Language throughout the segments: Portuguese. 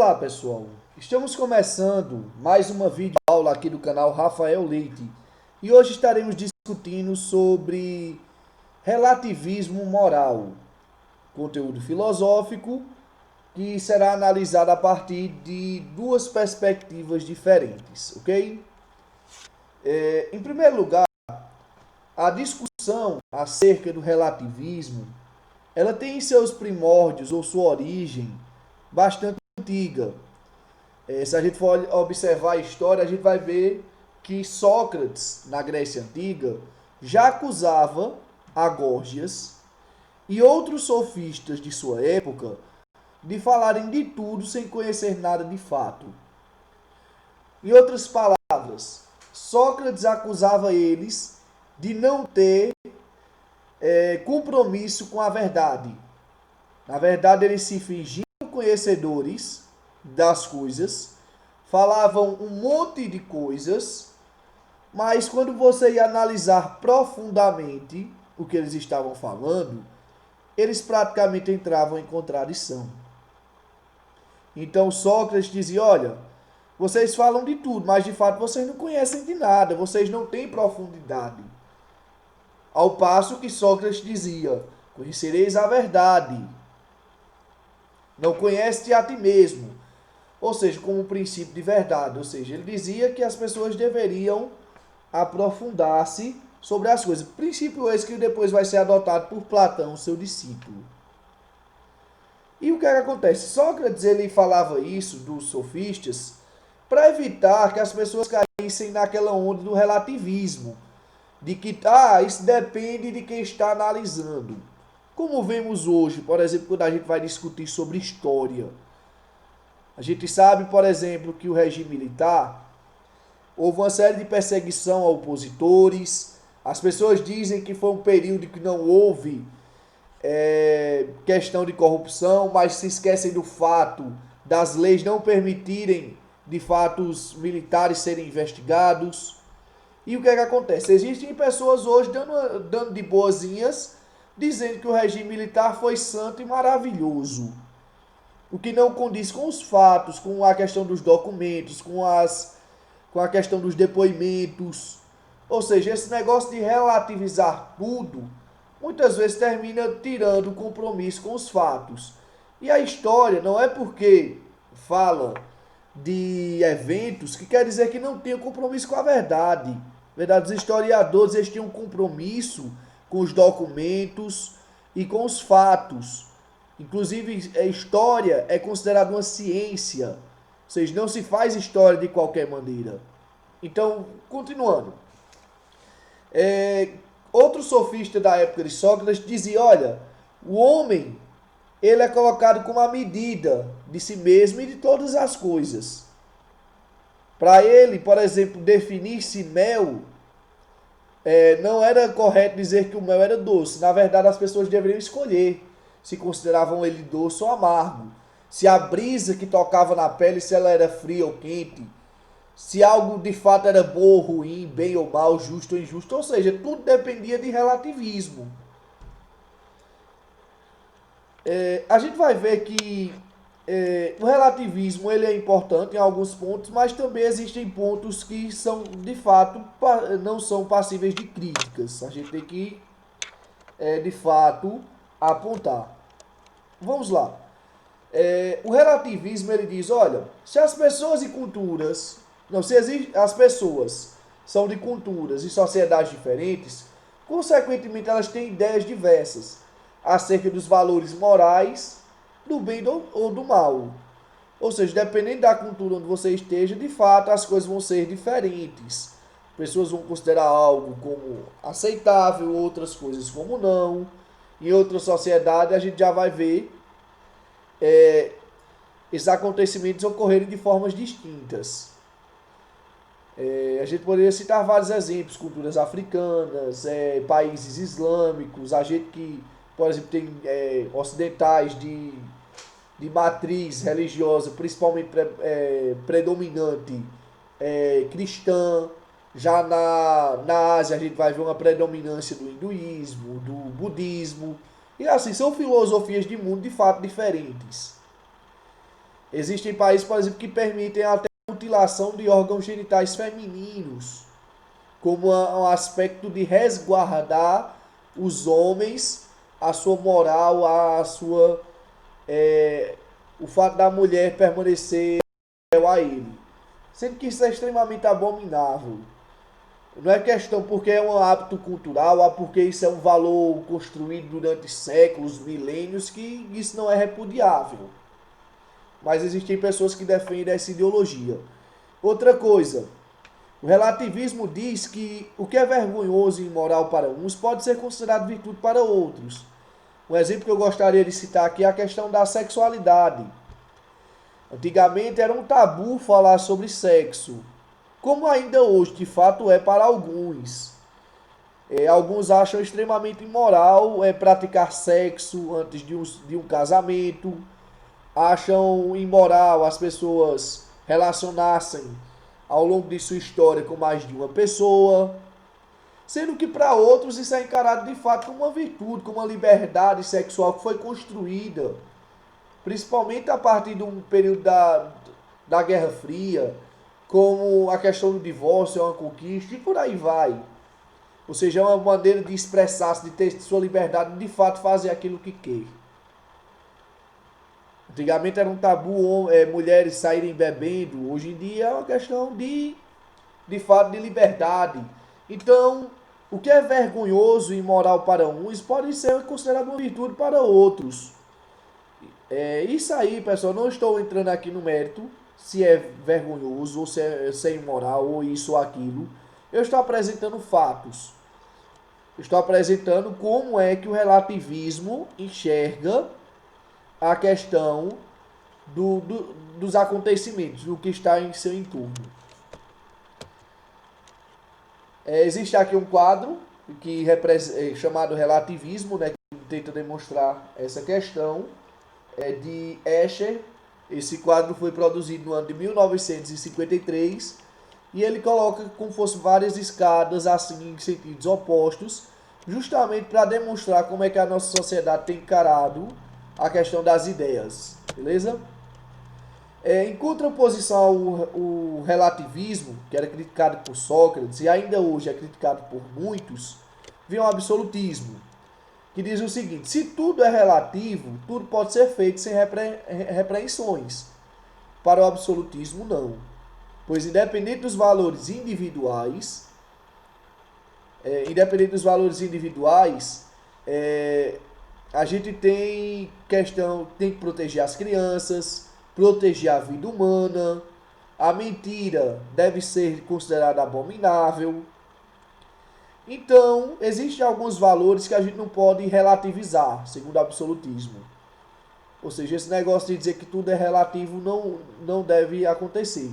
Olá pessoal, estamos começando mais uma videoaula aqui do canal Rafael Leite e hoje estaremos discutindo sobre relativismo moral, conteúdo filosófico que será analisado a partir de duas perspectivas diferentes, ok? Em primeiro lugar, a discussão acerca do relativismo, ela tem seus primórdios ou sua origem bastante antiga. Se a gente for observar a história, a gente vai ver que Sócrates, na Grécia Antiga, já acusava Agórgias e outros sofistas de sua época de falarem de tudo sem conhecer nada de fato. Em outras palavras, Sócrates acusava eles de não ter compromisso com a verdade. Na verdade, eles se fingiam conhecedores das coisas, falavam um monte de coisas, mas quando você ia analisar profundamente o que eles estavam falando, eles praticamente entravam em contradição. Então Sócrates dizia: olha, vocês falam de tudo, mas de fato vocês não conhecem de nada, vocês não têm profundidade. Ao passo que Sócrates dizia: conhecereis a verdade, não conhece a ti mesmo. Ou seja, como um princípio de verdade. Ou seja, ele dizia que as pessoas deveriam aprofundar-se sobre as coisas. Princípio esse que depois vai ser adotado por Platão, seu discípulo. E o que é que acontece? Sócrates ele falava isso dos sofistas para evitar que as pessoas caíssem naquela onda do relativismo. De que isso depende de quem está analisando. Como vemos hoje, por exemplo, quando a gente vai discutir sobre história. A gente sabe, por exemplo, que o regime militar houve uma série de perseguição a opositores. As pessoas dizem que foi um período que não houve questão de corrupção, mas se esquecem do fato das leis não permitirem, de fato, os militares serem investigados. E o que é que acontece? Existem pessoas hoje dando de boazinhas, dizendo que o regime militar foi santo e maravilhoso. O que não condiz com os fatos, com a questão dos documentos, com a questão dos depoimentos. Ou seja, esse negócio de relativizar tudo, muitas vezes termina tirando o compromisso com os fatos. E a história não é porque fala de eventos que quer dizer que não tem compromisso com a verdade. Na verdade, os historiadores eles tinham um compromisso com os documentos e com os fatos. Inclusive, a história é considerada uma ciência. Ou seja, não se faz história de qualquer maneira. Então, continuando. Outro sofista da época de Sócrates dizia: olha, o homem ele é colocado como a medida de si mesmo e de todas as coisas. Para ele, por exemplo, definir-se mel, não era correto dizer que o mel era doce. Na verdade, as pessoas deveriam escolher se consideravam ele doce ou amargo, se a brisa que tocava na pele, se ela era fria ou quente, se algo de fato era bom ou ruim, bem ou mal, justo ou injusto, ou seja, tudo dependia de relativismo. A gente vai ver que o relativismo ele é importante em alguns pontos, mas também existem pontos que são de fato não são passíveis de críticas. A gente tem que de fato apontar. Vamos lá. O relativismo ele diz: olha, se as pessoas e culturas, não, se as pessoas são de culturas e sociedades diferentes, consequentemente elas têm ideias diversas acerca dos valores morais, do bem ou do mal. Ou seja, dependendo da cultura onde você esteja, de fato as coisas vão ser diferentes. Pessoas vão considerar algo como aceitável, outras coisas como não. Em outra sociedade a gente já vai ver esses acontecimentos ocorrerem de formas distintas. A gente poderia citar vários exemplos: culturas africanas, países islâmicos, a gente que, por exemplo, tem ocidentais de matriz religiosa, principalmente predominante cristã. Já na Ásia a gente vai ver uma predominância do hinduísmo, do budismo. E assim, são filosofias de mundo de fato diferentes. Existem países, por exemplo, que permitem até a mutilação de órgãos genitais femininos, como um aspecto de resguardar os homens, a sua moral, a sua o fato da mulher permanecer fiel a ele. Sendo que isso é extremamente abominável. Não é questão porque é um hábito cultural, porque isso é um valor construído durante séculos, milênios, que isso não é repudiável. Mas existem pessoas que defendem essa ideologia. Outra coisa, o relativismo diz que o que é vergonhoso e imoral para uns pode ser considerado virtude para outros. Um exemplo que eu gostaria de citar aqui é a questão da sexualidade. Antigamente era um tabu falar sobre sexo, como ainda hoje de fato é para alguns. Alguns acham extremamente imoral praticar sexo antes de um casamento, acham imoral as pessoas relacionassem ao longo de sua história com mais de uma pessoa, sendo que para outros isso é encarado de fato como uma virtude, como uma liberdade sexual que foi construída, principalmente a partir de um período da Guerra Fria, como a questão do divórcio é uma conquista e por aí vai. Ou seja, é uma maneira de expressar-se, de ter sua liberdade, de fato fazer aquilo que quer. Antigamente era um tabu mulheres saírem bebendo, hoje em dia é uma questão de fato de liberdade. Então, o que é vergonhoso e imoral para uns pode ser considerado uma virtude para outros. Isso aí, pessoal, não estou entrando aqui no mérito se é vergonhoso ou se é imoral ou isso ou aquilo. Eu estou apresentando fatos. Estou apresentando como é que o relativismo enxerga a questão dos acontecimentos, do que está em seu entorno. Existe aqui um quadro que chamado relativismo, né, que tenta demonstrar essa questão, de Escher. Esse quadro foi produzido no ano de 1953 e ele coloca como fosse várias escadas assim em sentidos opostos, justamente para demonstrar como é que a nossa sociedade tem encarado a questão das ideias, beleza? Em contraposição ao relativismo, que era criticado por Sócrates e ainda hoje é criticado por muitos, vem o absolutismo, que diz o seguinte: se tudo é relativo, tudo pode ser feito sem repreensões. Para o absolutismo, não. Pois independente dos valores individuais, a gente tem tem que proteger as crianças, proteger a vida humana, a mentira deve ser considerada abominável. Então, existem alguns valores que a gente não pode relativizar, segundo o absolutismo. Ou seja, esse negócio de dizer que tudo é relativo não deve acontecer.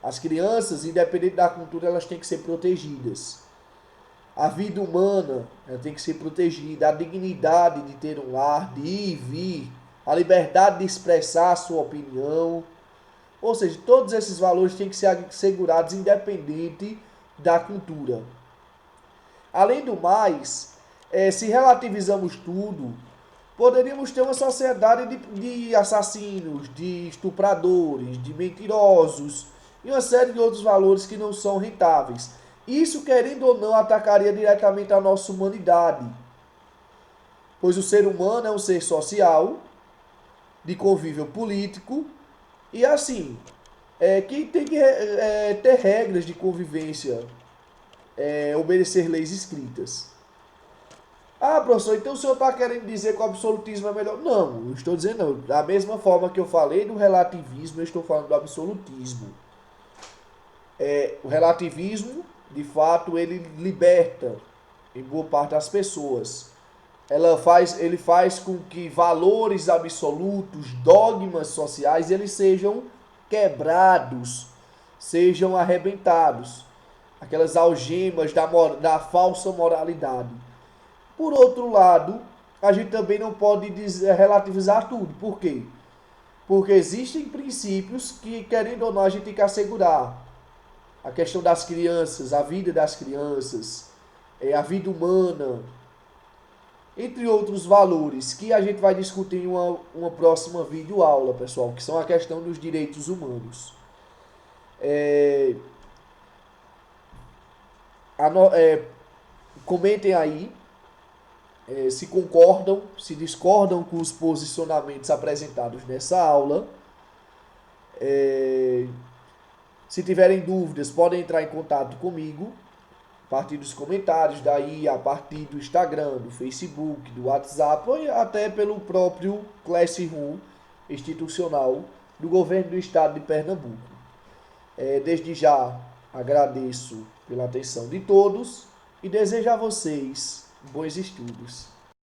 As crianças, independente da cultura, elas têm que ser protegidas. A vida humana tem que ser protegida, a dignidade de ter um lar, de ir e vir, a liberdade de expressar a sua opinião. Ou seja, todos esses valores têm que ser assegurados independente da cultura. Além do mais, se relativizamos tudo, poderíamos ter uma sociedade de assassinos, de estupradores, de mentirosos e uma série de outros valores que não são rentáveis. Isso, querendo ou não, atacaria diretamente a nossa humanidade, pois o ser humano é um ser social, de convívio político, e assim, que tem que ter regras de convivência, obedecer leis escritas. Ah, professor, então o senhor está querendo dizer que o absolutismo é melhor? Não, eu estou dizendo não. Da mesma forma que eu falei do relativismo, eu estou falando do absolutismo. O relativismo, de fato, ele liberta em boa parte das pessoas. Ele faz com que valores absolutos, dogmas sociais, eles sejam quebrados, sejam arrebentados. Aquelas algemas da falsa moralidade. Por outro lado, a gente também não pode relativizar tudo. Por quê? Porque existem princípios que, querendo ou não, a gente tem que assegurar. A questão das crianças, a vida das crianças, a vida humana. entre outros valores que a gente vai discutir em uma próxima videoaula, pessoal, que são a questão dos direitos humanos. Comentem aí se concordam, se discordam com os posicionamentos apresentados nessa aula. Se tiverem dúvidas, podem entrar em contato comigo a partir dos comentários, daí a partir do Instagram, do Facebook, do WhatsApp, ou até pelo próprio Classroom institucional do governo do estado de Pernambuco. Desde já agradeço pela atenção de todos e desejo a vocês bons estudos.